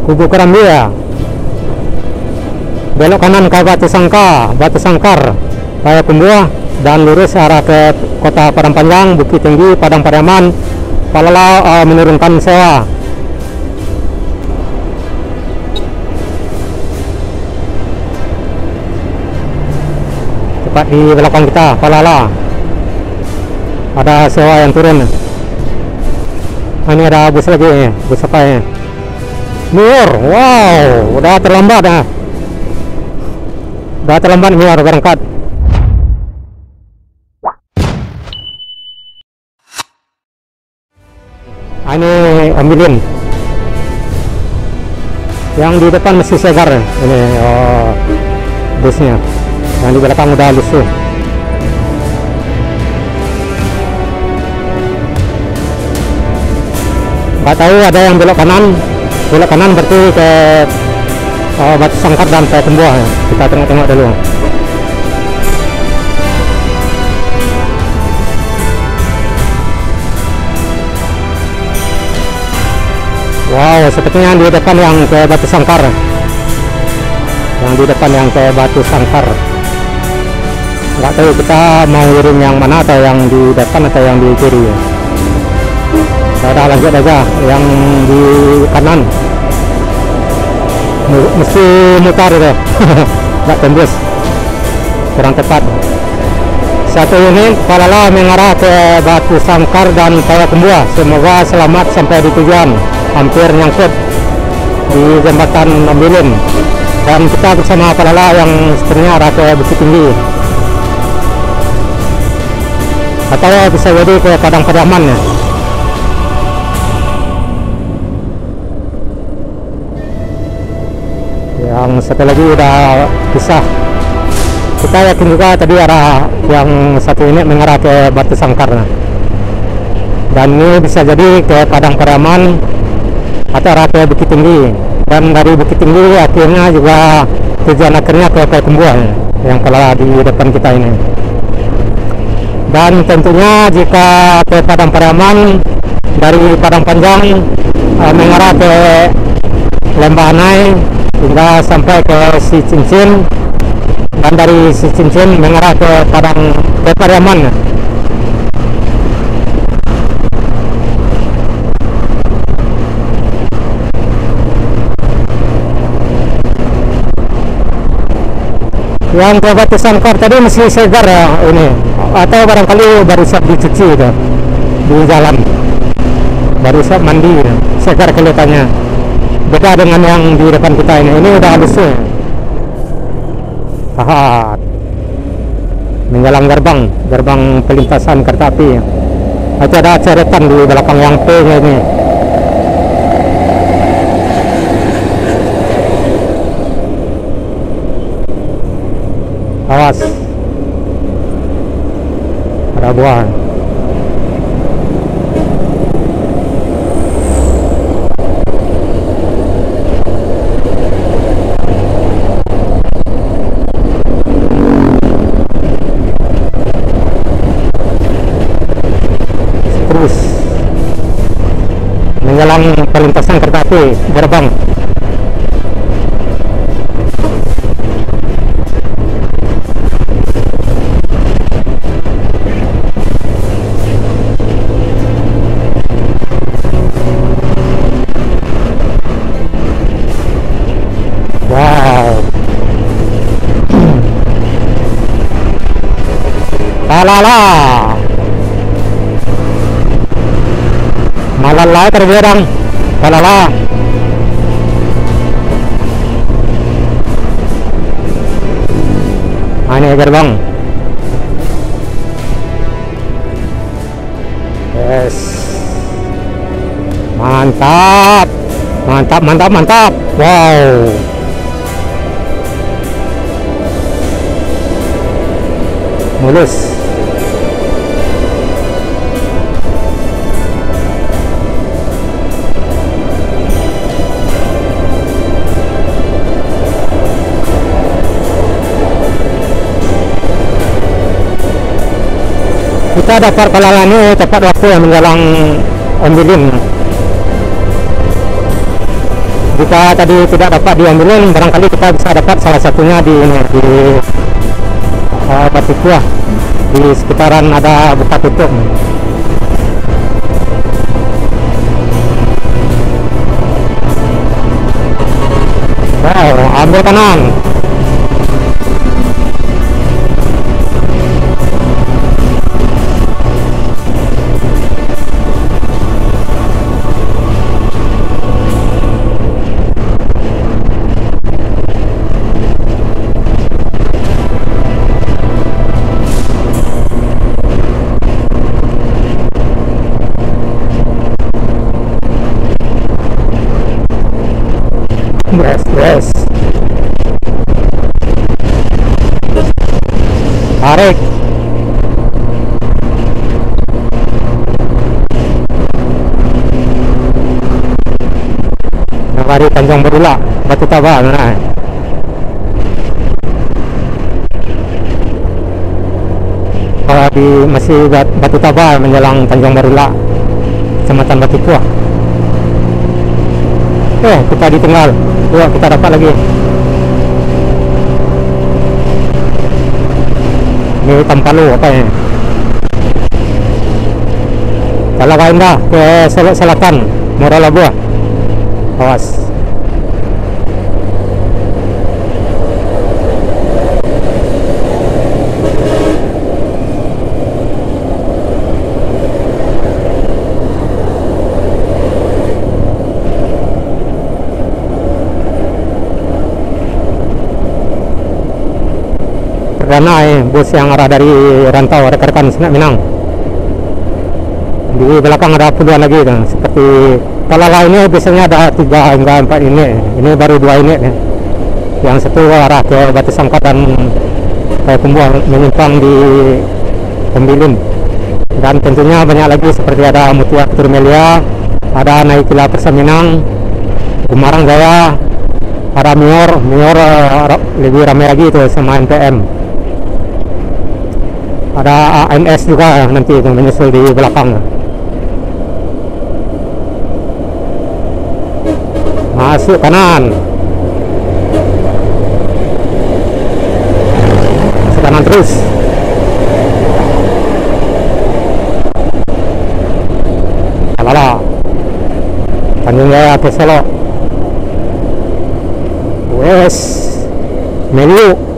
Kubu Kerambi ya. Belok kanan ke Batu Sangkar, Payakumbuh, dan lurus arah ke Kota Padang Panjang, Bukit Tinggi, Padang Pariaman, Palalau, menurunkan sewa. Tepat di belakang kita, Palala, ada sewa yang turun. Ini ada bus lagi, bus apa ya? Miur, wow, udah terlambat ya. Udah terlambat Miur berangkat. Ini ambilin. Yang di depan masih segar ini, busnya. Yang di belakang udah lusuh. Nggak tahu ada yang belok kanan berarti ke Batu Sangkar dan Payakumbuh. Kita tengok-tengok dulu. Wow, sepertinya di depan yang ke Batu Sangkar. Yang di depan yang ke Batu Sangkar. Nggak tahu kita mau kirim yang mana, atau yang di depan atau yang di kiri. Udah lanjut aja yang di kanan. Mesti mutar itu. Nggak tembus, kurang tepat. Satu unit Palala mengarah ke Batu Sangkar dan Payakumbuh. Semoga selamat sampai di tujuan. Hampir nyangkut di jembatan Ambilin. Dan kita bersama Palala yang sebenarnya arah ke Bukit Tinggi, atau bisa jadi ke Padang Pariaman ya. Yang satu lagi udah pisah. Kita yakin juga tadi arah yang satu ini mengarah ke Batu Sangkar. Dan ini bisa jadi ke Padang Pariaman atau arah ke Bukit Tinggi. Dan dari Bukit Tinggi akhirnya juga tujuan akhirnya ke Payakumbuh yang telah di depan kita ini. Dan tentunya jika ke Padang Pariaman dari Padang Panjang mengarah ke Lembah Anai hingga sampai ke Si Cincin, dan dari Si Cincin mengarah ke Pariaman. Yang ke Batu Sangkar tadi masih segar ya ini, atau barangkali baru siap dicuci itu di jalan, baru siap mandi, segar kelihatannya. Beda dengan yang di depan kita ini udah halus ya. Tahat menjalang gerbang pelintasan kereta api. Itu ada coretan di belakang yang P nya ini. Awas, ada buah. Terus menjalang perlintasan kereta api gerbang. Palala Malala tergerang Palala. Ini gerbang. Yes, mantap. Wow, mulus. Kita dapat Palala ini tepat waktu yang menjelang Ambilin. jika tadi tidak dapat diambilin, barangkali kita bisa dapat salah satunya di ini, di Batu Kuah, di sekitaran ada buka tutup. Wow, ambil kanan. Yes. Tarik. Dari Tanjung Berula, Batu Tabah. Nah. Kalau masih Batu Tabah menjelang Tanjung Berula, Kecamatan Batu Kuah. Kita ditinggal. Yuk, kita dapat lagi. Ini Tampalu apa ini? Talaga Indah ke selatan, Muara Labuah. Awas. Perdana bus yang arah dari rantau rekan-rekan Sinak Minang. Di belakang ada puluhan lagi kan. Seperti Talala ini biasanya ada 3 hingga 4 ini. Ini baru 2 ini ya. Yang satu arah ke Batu Sangkar dan Kumbuh menyimpang di Pembilin. Dan tentunya banyak lagi seperti ada Mutia Turmelia, ada Naikila Persaminang, Gumarang Jaya, ada Mior lebih ramai lagi itu sama NPM. Ada ANS juga nanti itu menyusul di belakang. Masuk kanan. Masuk kanan terus. Lala. Tanjung Jaya ke Solo. Wes. Melu.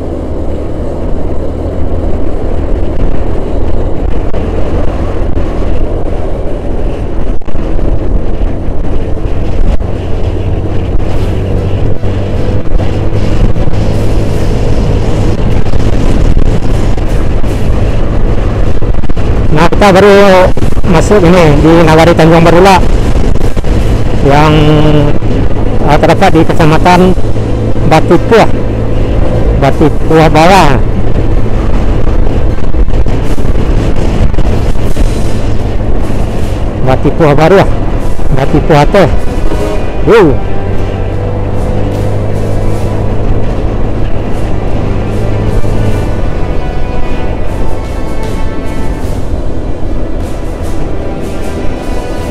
Nah, kita baru masuk ini di Nagari Tanjung Berula yang terdapat di Kecamatan Batu Kuah Bawah. Batu Kuah Baru, Batu Kuah Teh.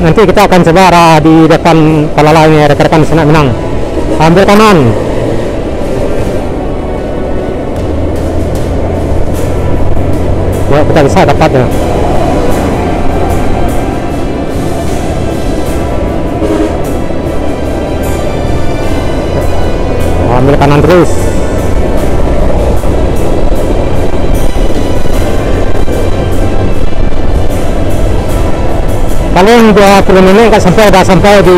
Nanti kita akan coba arah di depan Talala ini, rekan-rekan Sinak Minang. Ambil kanan. Ya, kita bisa dapatnya. Ambil kanan terus. Paling 20 menit nggak sampai, udah sampai di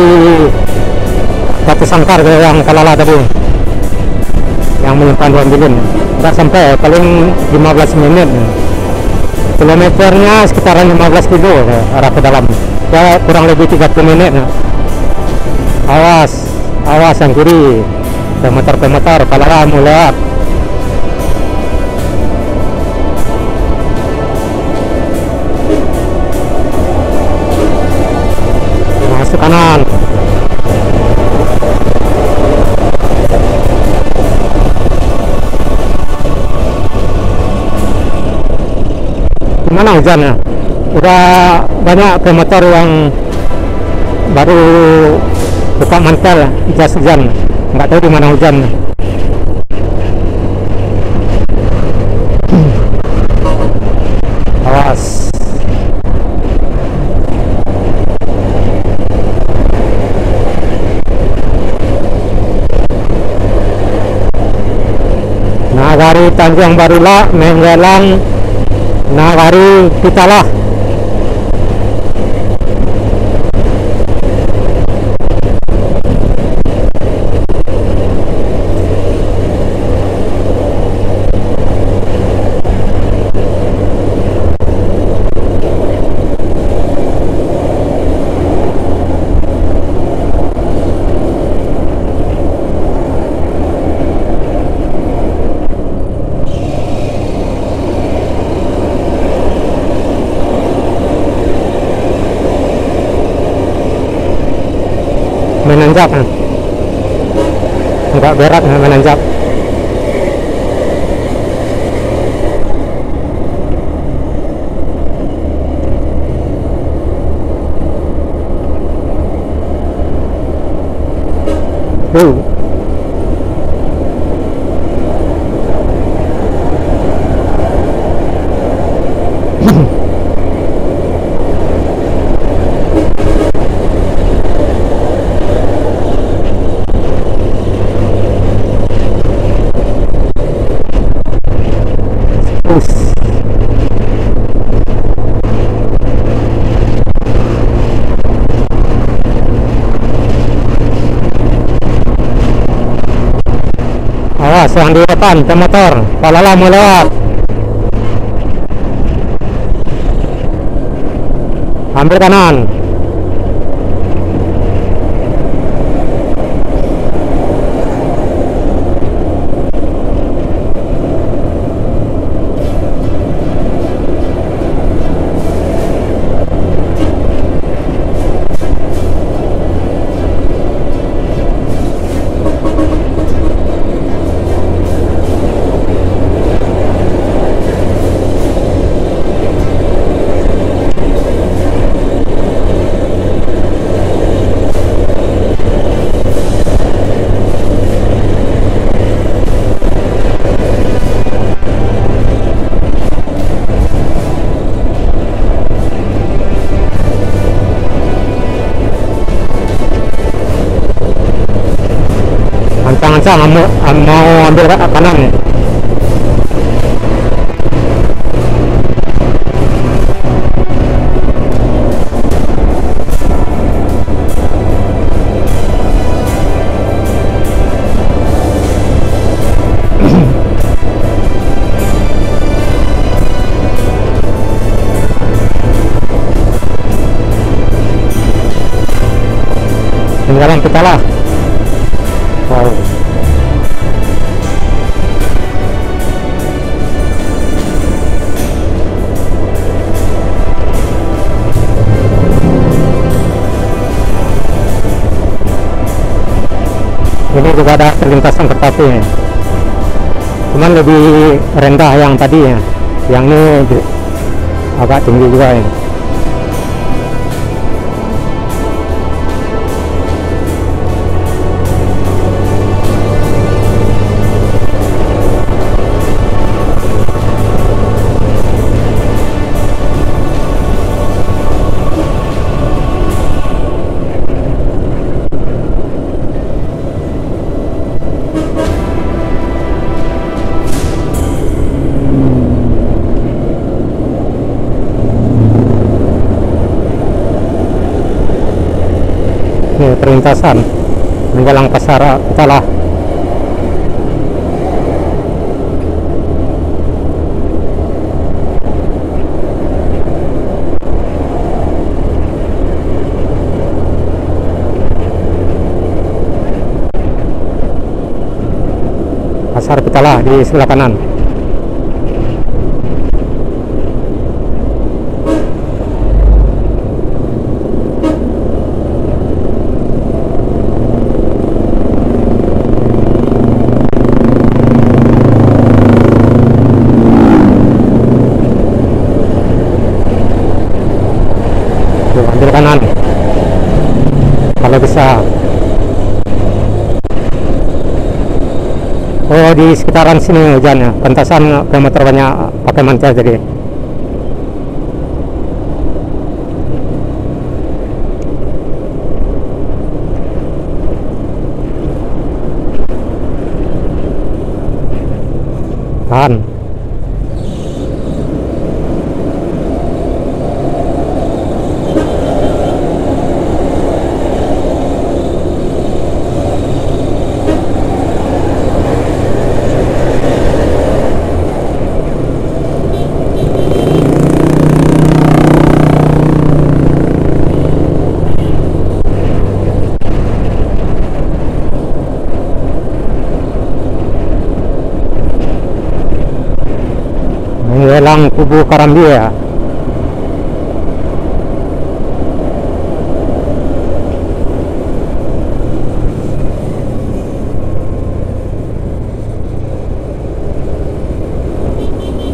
Batu Sangkar yang Talala tadi, yang menyimpan 2 bilin. Nggak sampai, paling 15 menit. Kilometernya sekitaran 15 kilo arah ke dalam. Ya kurang lebih 30 menit. Awas yang kiri. Pemotor Talala mulai. Masuk kanan. Gimana hujannya? Udah banyak pemotor yang baru buka mantel jas hujan, nggak tahu di mana hujan. Awas. Nagari Tanjung Barula menjelang Nagari Pitalah. Menanjak, enggak berat menanjak. Awas yang di depan pemotor, palalah mau lewat. Ambil kanan. Ancang-ancang mau ambil kanan nih. Tinggalan kita lah. Wow. Ini juga ada perlintasan kereta api ya. Cuman lebih rendah yang tadi ya. Yang ini agak tinggi juga ya. Ini perlintasan menjelang pasar Talah. Pasar Pitalah di sebelah kanan. Tuh, ambil kanan kalau bisa. Oh, di sekitaran sini hujannya, pentasan pemotor banyak pakai mantel jadi. Tahan. Menjelang Kubu Karambia.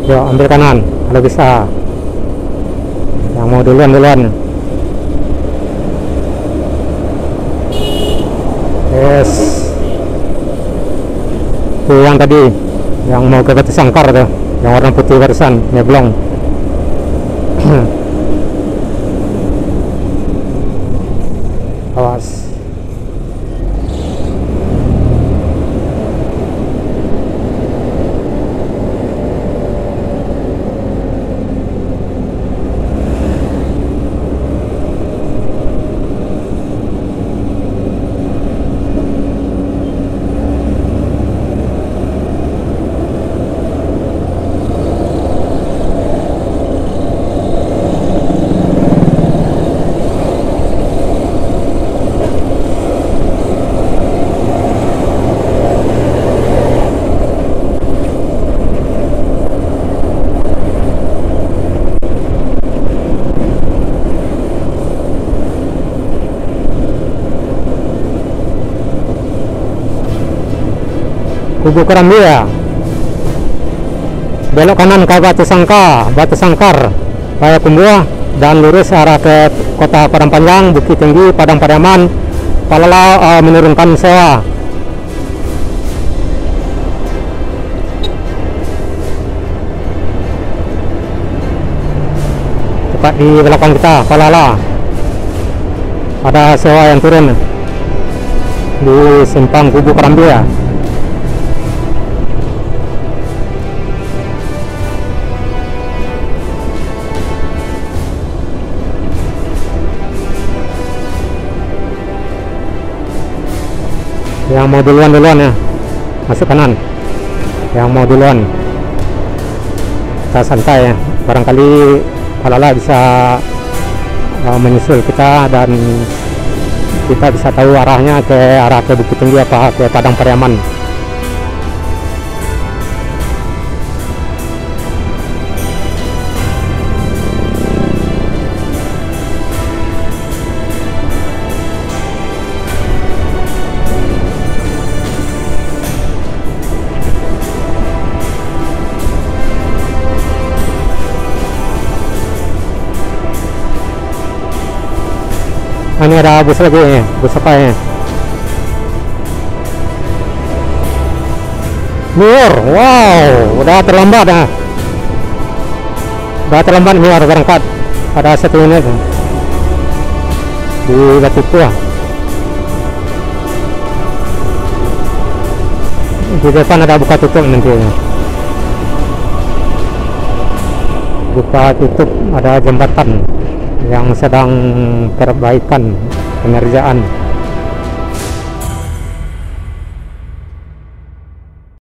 Yuk, ambil kanan kalau bisa. Yang mau duluan. Yes. Itu yang tadi, yang mau ke Batu Sangkar tuh, yang warna putih barusan, nyeblong. Awas. Kubu Karambia, belok kanan ke Batu Sangkar, Payakumbuh, dan lurus arah ke Kota Padang Panjang, Bukit Tinggi, Padang Pariaman, Palala, menurunkan sewa. Tepat di belakang kita, Palala, ada sewa yang turun di simpang Kubu Karambia. Yang mau duluan ya, masuk kanan. Yang mau duluan, kita santai ya, barangkali Palala bisa menyusul kita dan kita bisa tahu arahnya ke arah ke Bukit Tinggi apa ke Padang Pariaman. Ini ada bus lagi ya, bus apa ya? Mior, wow, udah terlambat ya. Udah terlambat Mior berangkat pada satu unit di Batu Tua. Di depan ada buka tutup nantinya. Buka tutup, ada jembatan yang sedang perbaikan pengerjaan.